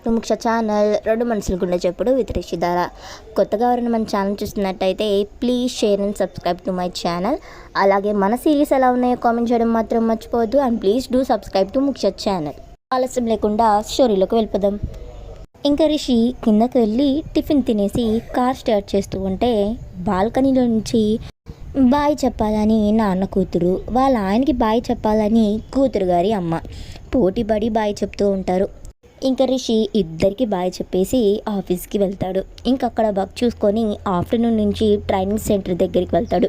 To Muksha channel రెండు మనసులు గుండె చెప్పుడు విత్ రిషిధార. కొత్తగా ఎవరైనా మన ఛానల్ చూస్తున్నట్టయితే please share and subscribe to my channel. అలాగే మన సిరీస్ ఎలా ఉన్నాయో కామెంట్ చేయడం మాత్రం మర్చిపోవద్దు. And please do subscribe to Muksha channel. ఆలస్యం లేకుండా స్టోరీలోకి వెళ్ళిపోదాం. ఇంకా రిషి కిందకి వెళ్ళి టిఫిన్ తినేసి కార్ స్టార్ట్ చేస్తూ ఉంటే బాల్కనీలో నుంచి బాయ్ చెప్పాలని నాన్న కూతురు, వాళ్ళ ఆయనకి బాయ్ చెప్పాలని కూతురు గారి అమ్మ పోటీపడి బాయ్ చెప్తూ ఉంటారు. ఇంకా రిషి ఇద్దరికి బాయ్ చెప్పేసి ఆఫీస్కి వెళ్తాడు. ఇంకా అక్కడ వర్క్ చూసుకొని ఆఫ్టర్నూన్ నుంచి ట్రైనింగ్ సెంటర్ దగ్గరికి వెళ్తాడు.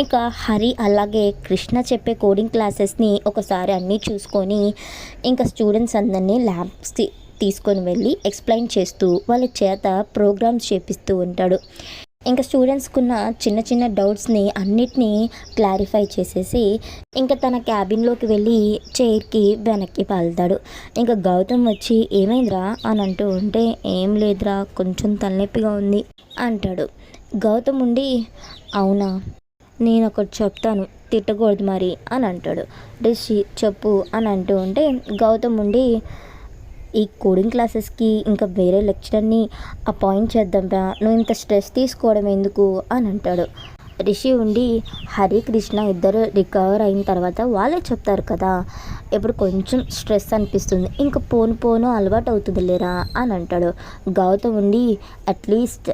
ఇంకా హరి అలాగే కృష్ణ చెప్పే కోడింగ్ క్లాసెస్ని ఒకసారి అన్నీ చూసుకొని ఇంకా స్టూడెంట్స్ అందరినీ ల్యాబ్స్కి తీసుకొని వెళ్ళి ఎక్స్ప్లెయిన్ చేస్తూ వాళ్ళ చేత ప్రోగ్రామ్స్ చేపిస్తూ ఉంటాడు. ఇంకా స్టూడెంట్స్కున్న చిన్న చిన్న డౌట్స్ని అన్నిటినీ క్లారిఫై చేసేసి ఇంకా తన క్యాబిన్లోకి వెళ్ళి చైర్కి వెనక్కి పాలుతాడు. ఇంకా గౌతమ్ వచ్చి ఏమైందిరా అని అంటూ ఉంటే ఏం లేదురా కొంచెం తలనొప్పిగా ఉంది అంటాడు. గౌతమ్ ఉండి అవునా నేను ఒకటి చెప్తాను తిట్టకూడదు మరి అని అంటాడు. రిషి చెప్పు అని అంటూ ఉంటే గౌతమ్ ఉండి ఈ కోడింగ్ క్లాసెస్కి ఇంకా వేరే లెక్చరర్ని అపాయింట్ చేద్దాంరా, నువ్వు ఇంత స్ట్రెస్ తీసుకోవడం ఎందుకు అని అంటాడు. రిషి ఉండి హరి కృష్ణ ఇద్దరు రికవర్ అయిన తర్వాత వాళ్ళే చెప్తారు కదా, ఇప్పుడు కొంచెం స్ట్రెస్ అనిపిస్తుంది, ఇంకా పోను అలవాటు అవుతుంది లేరా అని అంటాడు. గౌతమ్ ఉండి అట్లీస్ట్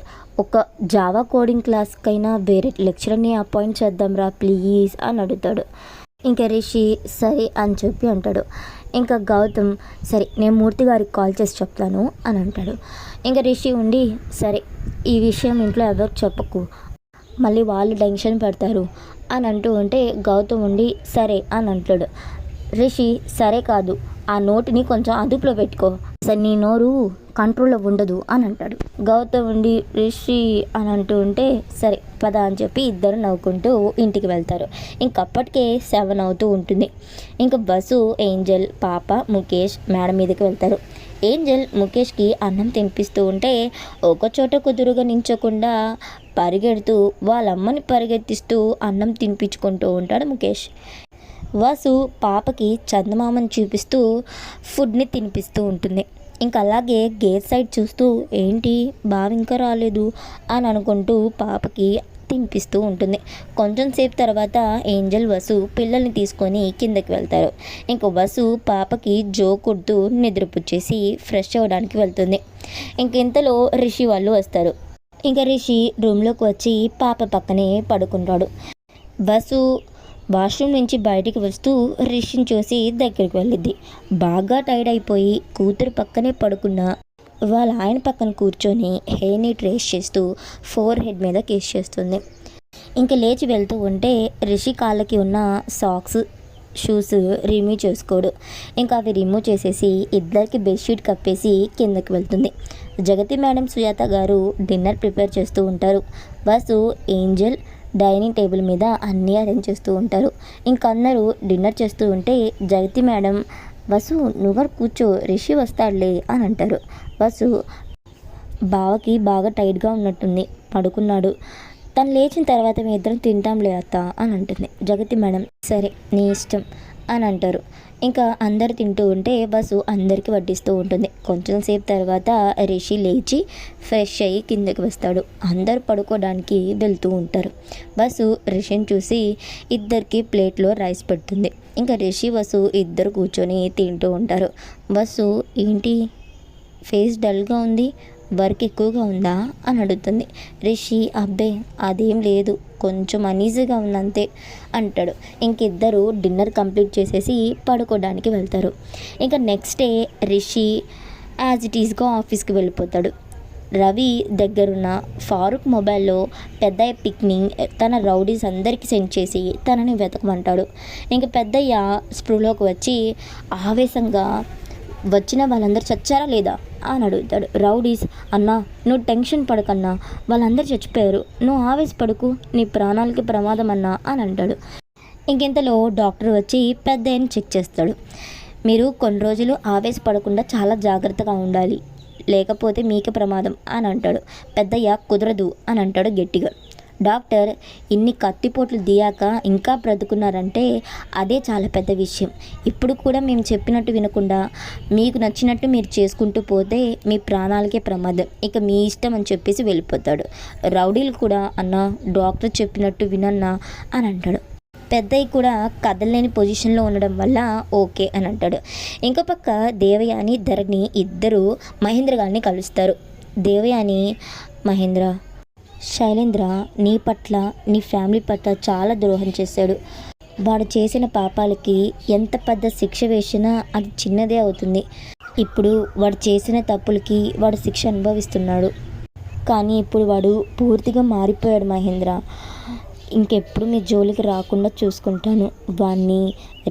ఒక జావా కోడింగ్ క్లాస్కైనా వేరే లెక్చరర్ని అపాయింట్ చేద్దాంరా ప్లీజ్ అని అడుగుతాడు. ఇంకా రిషి సరే అని చెప్పి అంటాడు. ఇంకా గౌతమ్ సరే నేను మూర్తి గారికి కాల్ చేసి చెప్తాను అని అంటాడు. ఇంకా రిషి ఉండి సరే ఈ విషయం ఇంట్లో ఎవరికి చెప్పకు, మళ్ళీ వాళ్ళు టెన్షన్ పెడతారు అని అంటూ ఉంటే గౌతమ్ ఉండి సరే అని అంటాడు. రిషి సరే కాదు ఆ నోటిని కొంచెం అదుపులో పెట్టుకో, సరే నీ నోరు కంట్రోల్లో ఉండదు అని అంటాడు. గౌతమ్ ఉండి రిషి అని అంటూ ఉంటే సరే పద అని చెప్పి ఇద్దరు నవ్వుకుంటూ ఇంటికి వెళ్తారు. ఇంకప్పటికే 7 అవుతూ ఉంటుంది. ఇంకా బస్సు ఏంజల్ పాప ముఖేష్ మేడ మీదకి వెళ్తారు. ఏంజల్ ముఖేష్కి అన్నం తినిపిస్తూ ఉంటే ఒకచోట కుదురుగా నించకుండా పరిగెడుతూ వాళ్ళమ్మని పరిగెత్తిస్తూ అన్నం తినిపించుకుంటూ ఉంటాడు ముఖేష్. వాసు పాపకి చందమామని చూపిస్తూ ఫుడ్ని తినిపిస్తూ ఉంటుంది. ఇంకా అలాగే గేట్ సైడ్ చూస్తూ ఏంటి బావ ఇంకా రాలేదు అని అనుకుంటూ పాపకి తినిపిస్తూ ఉంటుంది. కొంచెం సేపు తర్వాత ఏంజల్ వసు పిల్లల్ని తీసుకొని కిందకి వెళ్తారు. ఇంకా వసు పాపకి జో కొడుతూ నిద్రపుచ్చేసి ఫ్రెష్ అవ్వడానికి వెళ్తుంది. ఇంతలో రిషి వాళ్ళు వస్తారు. ఇంకా రిషి రూమ్లోకి వచ్చి పాప పక్కనే పడుకుంటాడు. వసు వాష్రూమ్ నుంచి బయటికి వస్తూ రిషిని చూసి దగ్గరికి వెళ్ళిద్ది. బాగా టైర్డ్ అయిపోయి కూతురు పక్కనే పడుకున్న వాళ్ళ ఆయన పక్కన కూర్చొని హెయిర్ని ట్రేస్ చేస్తూ ఫోర్ హెడ్ మీద కేస్ చేస్తుంది. ఇంకా లేచి వెళ్తూ ఉంటే రిషి కాళ్ళకి ఉన్న సాక్స్ షూస్ రిమూవ్ చేసుకోడు. ఇంకా అవి రిమూవ్ చేసేసి ఇద్దరికి బెడ్షీట్ కప్పేసి కిందకి వెళ్తుంది. జగతి మేడం సుజాత గారు డిన్నర్ ప్రిపేర్ చేస్తూ ఉంటారు. వసు ఏంజల్ డైనింగ్ టేబుల్ మీద అన్నీ అరేంజ్ చేస్తూ ఉంటారు. అందరూ డిన్నర్ చేస్తూ ఉంటే జగతి మేడం వసు నువ్వు కూర్చో రిషి వస్తాడులే అని అంటారు. వసు బావకి బాగా టైట్గా ఉన్నట్టుంది పడుకున్నాడు, తను లేచిన తర్వాత మీ ఇద్దరం తింటాంలే అత్త అని అంటుంది. జగతి మేడం సరే నీ ఇష్టం అని అంటారు. ఇంకా అందరు తింటూ ఉంటే బస్సు అందరికీ వడ్డిస్తూ ఉంటుంది. కొంచెం సేపు తర్వాత రిషి లేచి ఫ్రెష్ అయ్యి కిందకి వస్తాడు. అందరు పడుకోవడానికి వెళ్తూ ఉంటారు. బస్సు రిషిని చూసి ఇద్దరికి ప్లేట్లో రైస్ పెడుతుంది. ఇంకా రిషి వసు ఇద్దరు కూర్చొని తింటూ ఉంటారు. బస్సు ఏంటి ఫేస్ డల్గా ఉంది, వర్క్ ఎక్కువగా ఉందా అని అడుగుతుంది. రిషి అబ్బే అదేం లేదు కొంచెం అనీజీగా ఉందంతే అంటాడు. ఇద్దరు డిన్నర్ కంప్లీట్ చేసేసి పడుకోవడానికి వెళ్తారు. ఇంకా next day Rishi as it ఈస్గా ఆఫీస్కి వెళ్ళిపోతాడు. రవి దగ్గరున్న ఫారూక్ మొబైల్లో పెద్దయ్య పిక్ని తన రౌడీస్ అందరికీ సెండ్ చేసి తనని వెతకమంటాడు. పెద్దయ్య స్పృహలోకి వచ్చి ఆవేశంగా వచ్చిన వాళ్ళందరూ చచ్చారా లేదా అని అడుగుతాడు. రౌడీస్ అన్నా నువ్వు టెన్షన్ పడకన్నా వాళ్ళందరూ చచ్చిపోయారు, నువ్వు ఆవేశపడుకు నీ ప్రాణాలకి ప్రమాదం అన్నా అని అంటాడు. ఇంతలో డాక్టర్ వచ్చి పెద్దయ్యని చెక్ చేస్తాడు. మీరు కొన్ని రోజులు ఆవేశపడకుండా చాలా జాగ్రత్తగా ఉండాలి, లేకపోతే మీకే ప్రమాదం అని అంటాడు. పెద్దయ్య కుదరదు అని అంటాడు గట్టిగా. డాక్టర్ ఇన్ని కత్తిపోట్లు దియాక ఇంకా బ్రతుకున్నారంటే అదే చాలా పెద్ద విషయం. ఇప్పుడు కూడా మేము చెప్పినట్టు వినకుండా మీకు నచ్చినట్టు మీరు చేసుకుంటూ పోతే మీ ప్రాణాలకే ప్రమాదం, ఇక మీ ఇష్టం అని చెప్పేసి వెళ్ళిపోతాడు. రౌడీలు కూడా అన్న డాక్టర్ చెప్పినట్టు వినన్నా అని అంటాడు. పెద్దయ్య కూడా కదలలేని పొజిషన్లో ఉండడం వల్ల ఓకే అని అంటాడు. ఇంకో పక్క దేవయాని ధరణి ఇద్దరు మహేంద్ర గారిని కలుస్తారు. దేవయాని, మహేంద్ర, శైలేంద్ర నీ పట్ల నీ ఫ్యామిలీ పట్ల చాలా ద్రోహం చేశాడు. వాడు చేసిన పాపాలకి ఎంత పెద్ద శిక్ష వేసినా అది చిన్నదే అవుతుంది. ఇప్పుడు వాడు చేసిన తప్పులకి వాడు శిక్ష అనుభవిస్తున్నాడు. కానీ ఇప్పుడు వాడు పూర్తిగా మారిపోయాడు మహేంద్ర. ఇంకెప్పుడు మీ జోలికి రాకుండా చూసుకుంటాను. వాడిని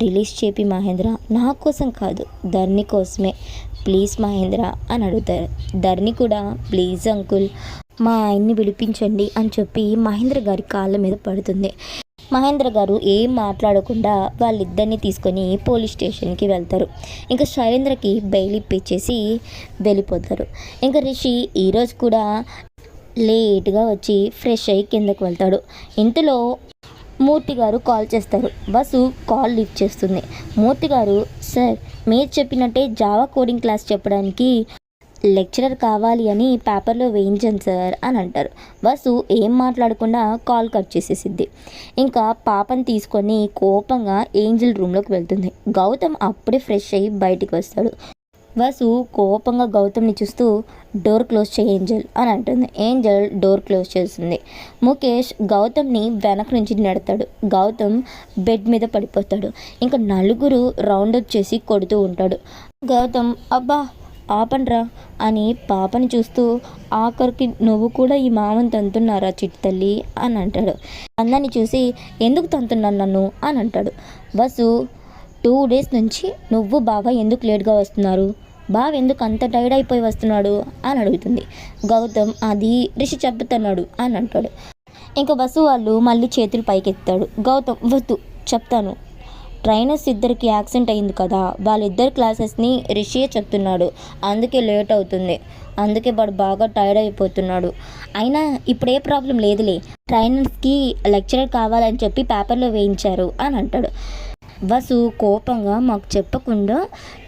రిలీజ్ చేపి మహేంద్ర, నా కోసం కాదు ధరణి కోసమే, ప్లీజ్ మహేంద్ర అని అడుగుతారు. ధరణి కూడా ప్లీజ్ అంకుల్ మా ఆయన్ని విడిపించండి అని చెప్పి మహేంద్ర గారి కాళ్ళ మీద పడుతుంది. మహేంద్ర గారు ఏం మాట్లాడకుండా వాళ్ళిద్దరిని తీసుకొని పోలీస్ స్టేషన్కి వెళ్తారు. ఇంకా శైలేంద్రకి బెయిల్ ఇప్పించేసి వెళ్ళిపోతారు. ఇంకా రిషి ఈరోజు కూడా లేట్గా వచ్చి ఫ్రెష్ అయ్యి కిందకు వెళ్తాడు. ఇంతలో మూర్తి గారు కాల్ చేస్తారు. వసు కాల్ లిఫ్ట్ చేస్తుంది. మూర్తి గారు, సార్ మీరు చెప్పినట్టే జావా కోడింగ్ క్లాస్ చెప్పడానికి లెక్చరర్ కావాలి అని పేపర్లో వేయించాను సార్ అని అంటారు. వసు ఏం మాట్లాడకుండా కాల్ కట్ చేసేసిద్ది. ఇంకా పాపని తీసుకొని కోపంగా ఏంజల్ రూమ్లోకి వెళ్తుంది. గౌతమ్ అప్పుడే ఫ్రెష్ అయ్యి బయటికి వస్తాడు. వసు కోపంగా గౌతమ్ని చూస్తూ డోర్ క్లోజ్ చేయి ఏంజల్ అని అంటుంది. ఏంజల్ డోర్ క్లోజ్ చేస్తుంది. ముఖేష్ గౌతమ్ని వెనక నుంచి నెడతాడు. గౌతమ్ బెడ్ మీద పడిపోతాడు. ఇంకా నలుగురు రౌండప్ చేసి కొడుతూ ఉంటాడు. గౌతమ్ అబ్బా ఆపండ్రా అని పాపని చూస్తూ ఆఖరికి నువ్వు కూడా ఈ మామని తంతున్నారా చిట్టి తల్లి అని అంటాడు. అందరిని చూసి ఎందుకు తంతున్నాను నన్ను అని అంటాడు. వసు 2 days నుంచి నువ్వు బావ ఎందుకు లేట్గా వస్తున్నారు, బావ ఎందుకు అంత టైర్డ్ అయిపోయి వస్తున్నాడు అని అడుగుతుంది. గౌతమ్ అది రిషి చెప్తున్నాడు అని అంటాడు. ఇంకా వసు వాళ్ళు మళ్ళీ చేతులు పైకెత్తాడు. గౌతమ్ వద్దు చెప్తాను, ట్రైనర్స్ ఇద్దరికి యాక్సిడెంట్ అయింది కదా, వాళ్ళిద్దరు క్లాసెస్ని రిషియే చెప్తున్నాడు, అందుకే లేట్ అవుతుంది, అందుకే వాడు బాగా టైర్డ్ అయిపోతున్నాడు. అయినా ఇప్పుడు ఏ ప్రాబ్లం లేదులే, ట్రైనర్స్కి లెక్చరర్ కావాలని చెప్పి పేపర్లో వేయించారు అని అంటాడు. వసు కోపంగా మాకు చెప్పకుండా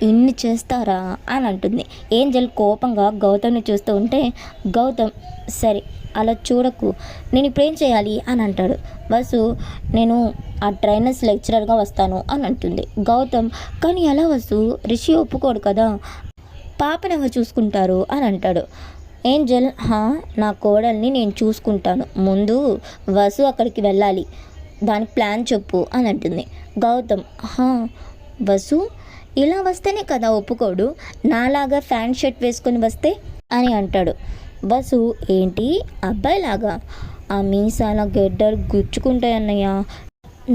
ఇన్ని చేస్తారా అని అంటుంది. ఏంజల్ కోపంగా గౌతమ్ని చూస్తూ ఉంటే గౌతమ్ సరే అలా చూడకు, నేను ఇప్పుడేం చేయాలి అని అంటాడు. వసు నేను ఆ ట్రైనర్స్ లెక్చరర్గా వస్తాను అని అంటుంది. గౌతమ్ కానీ ఎలా వసు, రిషి ఒప్పుకోడు కదా, పాపను ఎవరు చూసుకుంటారు అని అంటాడు. ఏంజల్ నా కోడల్ని నేను చూసుకుంటాను, ముందు వసు అక్కడికి వెళ్ళాలి, దానికి ప్లాన్ చెప్పు అని అంటుంది. గౌతమ్ వసు ఇలా వస్తేనే కదా ఒప్పుకోడు, నాలాగా ఫ్యాంట్ షర్ట్ వేసుకొని వస్తే అని అంటాడు. వసు ఏంటి అబ్బాయిలాగా, ఆ మీసాల గెడ్డలు గుచ్చుకుంటాయన్నయ్య,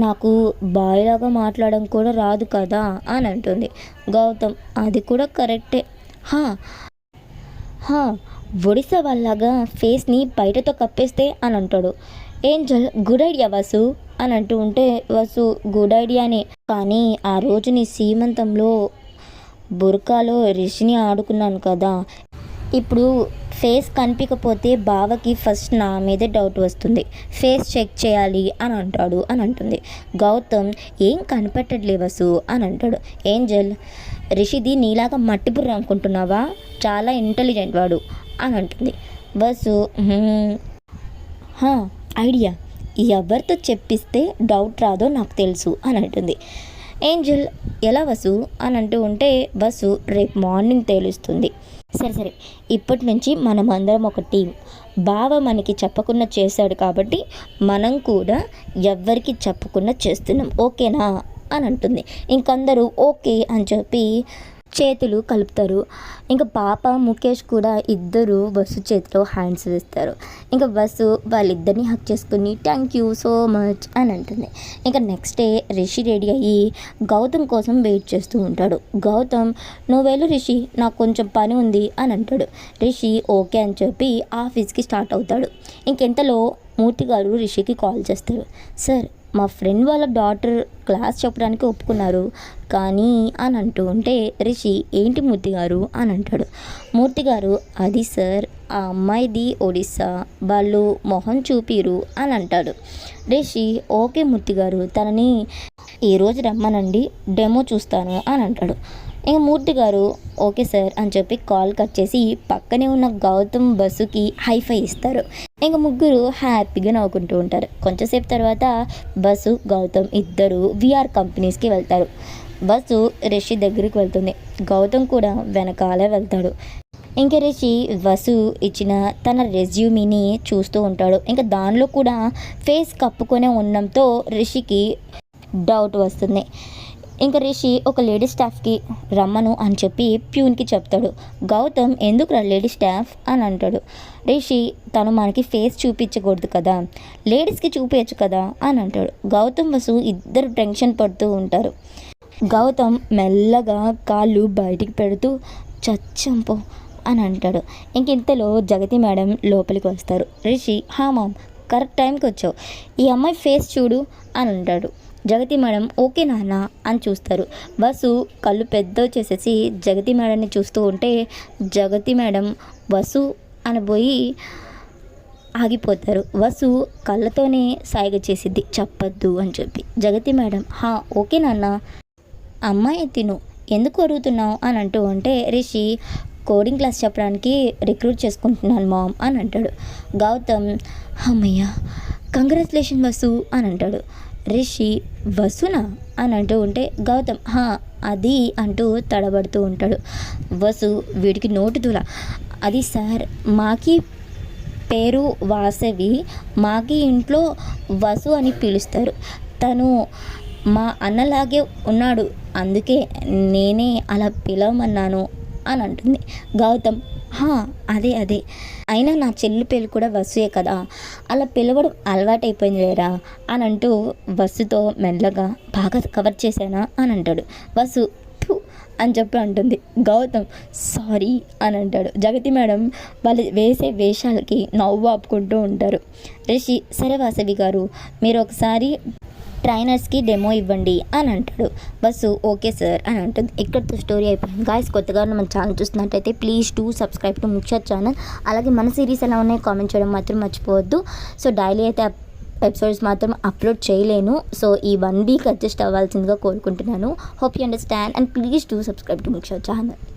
నాకు బాయ్లాగా మాట్లాడడం కూడా రాదు కదా అని అంటుంది. గౌతమ్ అది కూడా కరెక్టే, ఒడిశా వాళ్ళలాగా ఫేస్ని బయటతో కప్పేస్తే అని అంటాడు. ఏంజల్ గుడ్ ఐడియా వసు అని అంటూ ఉంటే వసు గుడ్ ఐడియానే, కానీ ఆ రోజు నీ సీమంతంలో బుర్కాలో రిషిని ఆడుకున్నాను కదా, ఇప్పుడు ఫేస్ కనిపించకపోతే బావకి ఫస్ట్ నా మీదే డౌట్ వస్తుంది, ఫేస్ చెక్ చేయాలి అని అంటుంది. గౌతమ్ ఏం కనిపెట్టట్లే వసు అని అంటాడు. ఏంజల్ రిషిది నీలాగా మట్టి బుర్ర అనుకుంటున్నావా, చాలా ఇంటెలిజెంట్ వాడు అని అంటుంది. వసు ఐడియా ఎవరితో చెప్పిస్తే డౌట్ రాదో నాకు తెలుసు అని అంటుంది. ఏంజల్ ఎలా వసు అని అంటూ ఉంటే వసు రేపు మార్నింగ్ తెలుస్తుంది. సరే ఇప్పటి నుంచి మనం అందరం ఒక టీం, బావ మనకి చెప్పకుండా చేశాడు కాబట్టి మనం కూడా ఎవ్వరికి చెప్పకుండా చేస్తున్నాం ఓకేనా అని అంటుంది. ఇంకందరూ ఓకే అని చెప్పి చేతులు కలుపుతారు. ఇంకా పాప ముఖేష్ కూడా ఇద్దరు వసు చేతిలో హ్యాండ్స్ వేస్తారు. ఇంకా వసు వాళ్ళిద్దరిని హక్ చేసుకుని థ్యాంక్ యూ సో మచ్ అని అంటుంది. ఇంకా నెక్స్ట్ డే రిషి రెడీ అయ్యి గౌతమ్ కోసం వెయిట్ చేస్తూ ఉంటాడు. గౌతమ్ నువ్వు వెళ్ళు రిషి, నాకు కొంచెం పని ఉంది అని అంటాడు. రిషి ఓకే అని చెప్పి ఆఫీస్కి స్టార్ట్ అవుతాడు. ఇంకెంతలో మూర్తి గారు రిషికి కాల్ చేస్తారు. సార్ మా ఫ్రెండ్ వాళ్ళ డాటర్ క్లాస్ చెప్పడానికి ఒప్పుకున్నారు కానీ అని అంటూ ఉంటే రిషి ఏంటి మూర్తి గారు అని అంటాడు. మూర్తి గారు అది సార్ ఆ అమ్మాయిది ఒడిస్సా, వాళ్ళు మొహం చూపిరు అని అంటాడు. రిషి ఓకే మూర్తి గారు తనని ఈరోజు రమ్మనండి, డెమో చూస్తాను అని అంటాడు. ఇంక మూర్తి గారు ఓకే సార్ అని చెప్పి కాల్ కట్ చేసి పక్కనే ఉన్న గౌతమ్ బస్సుకి హైఫై ఇస్తారు. ఇంక ముగ్గురు హ్యాపీగా నవ్వుకుంటూ ఉంటారు. కొంచెంసేపు తర్వాత బస్సు గౌతమ్ ఇద్దరు విఆర్ కంపెనీస్కి వెళ్తారు. బస్సు రిషి దగ్గరికి వెళ్తుంది. గౌతమ్ కూడా వెనకాలే వెళ్తాడు. ఇంకా రిషి వసు ఇచ్చిన తన రెజ్యూమీని చూస్తూ ఉంటాడు. ఇంకా దానిలో కూడా ఫేస్ కప్పుకొనే ఉండడంతో రిషికి డౌట్ వస్తుంది. ఇంకా రిషి ఒక లేడీ స్టాఫ్కి రమ్మను అని చెప్పి ప్యూన్కి చెప్తాడు. గౌతమ్ ఎందుకు లేడీ స్టాఫ్ అని అంటాడు. రిషి తను మనకి ఫేస్ చూపించకూడదు కదా, లేడీస్కి చూపించచ్చు కదా అని అంటాడు. గౌతమ్ వసు ఇద్దరు టెన్షన్ పడుతూ ఉంటారు. గౌతమ్ మెల్లగా కాళ్ళు బయటికి పెడుతూ చచ్చంపో అని అంటాడు. ఇంక ఇంతలో జగతి మేడం లోపలికి వస్తారు. రిషి హా మామ్ కరెక్ట్ టైంకి వచ్చావు, ఈ అమ్మాయి ఫేస్ చూడు అని అంటాడు. జగతి మేడం ఓకే నాన్న అని చూస్తారు. వసు కళ్ళు పెద్ద చేసేసి జగతి మేడంని చూస్తూ ఉంటే జగతి మేడం వసు అనబోయి ఆగిపోతారు. వసు కళ్ళతోనే సాయిగ చేసిద్ది చెప్పద్దు అని చెప్పి. జగతి మేడం హా ఓకే నాన్న, అమ్మాయి తిను ఎందుకు అడుగుతున్నావు అని అంటూ ఉంటే రిషి కోడింగ్ క్లాస్ చెప్పడానికి రిక్రూట్ చేసుకుంటున్నాను మామ్ అని అంటాడు. గౌతమ్ అమ్మయ్య కంగ్రాచులేషన్ వసు అని అంటాడు. రిషి వసునా అని అంటూ ఉంటే గౌతమ్ హా అది అంటూ తడబడుతూ ఉంటాడు. వసు వీడికి నోటు తుల అది సార్ మాకి పేరు వాసవి, మాకి ఇంట్లో వసు అని పిలుస్తారు, తను మా అన్నలాగే ఉన్నాడు అందుకే నేనే అలా పిలవమన్నాను అని అంటుంది. గౌతమ్ అదే అయినా నా చెల్లి పేరు కూడా వసుయే కదా, అలా పిలవడం అలవాటైపోయింది లేరా అని అంటూ వసుతో మెల్లగా బాగా కవర్ చేశానా అని అంటాడు. వసు అని చెప్పి అంటుంది. గౌతమ్ సారీ అని అంటాడు. జగతి మేడం వాళ్ళు వేసే వేషాలకి నవ్వు ఆపుకుంటూ ఉంటారు. రిషి సరే వాసవి గారు మీరు ఒకసారి ట్రైనర్స్కి డెమో ఇవ్వండి అని అంటాడు. బస్సు ఓకే సార్ అని అంటుంది. ఇక్కడితో స్టోరీ అయిపోయింది. గాయస్ కొత్తగా మన ఛానల్ చూస్తున్నట్టయితే ప్లీజ్ టు సబ్స్క్రైబ్ టు ముఖ్య ఛానల్. అలాగే మన సిరీస్ ఎలా ఉన్నాయో కామెంట్ చేయడం మాత్రం మర్చిపోవద్దు. సో డైలీ అయితే ఎపిసోడ్స్ మాత్రం అప్లోడ్ చేయలేను, సో ఈ 1 వీక్ అడ్జస్ట్ అవ్వాల్సిందిగా కోరుకుంటున్నాను. Hope you understand and please to subscribe to ముఖ్య ఛానల్.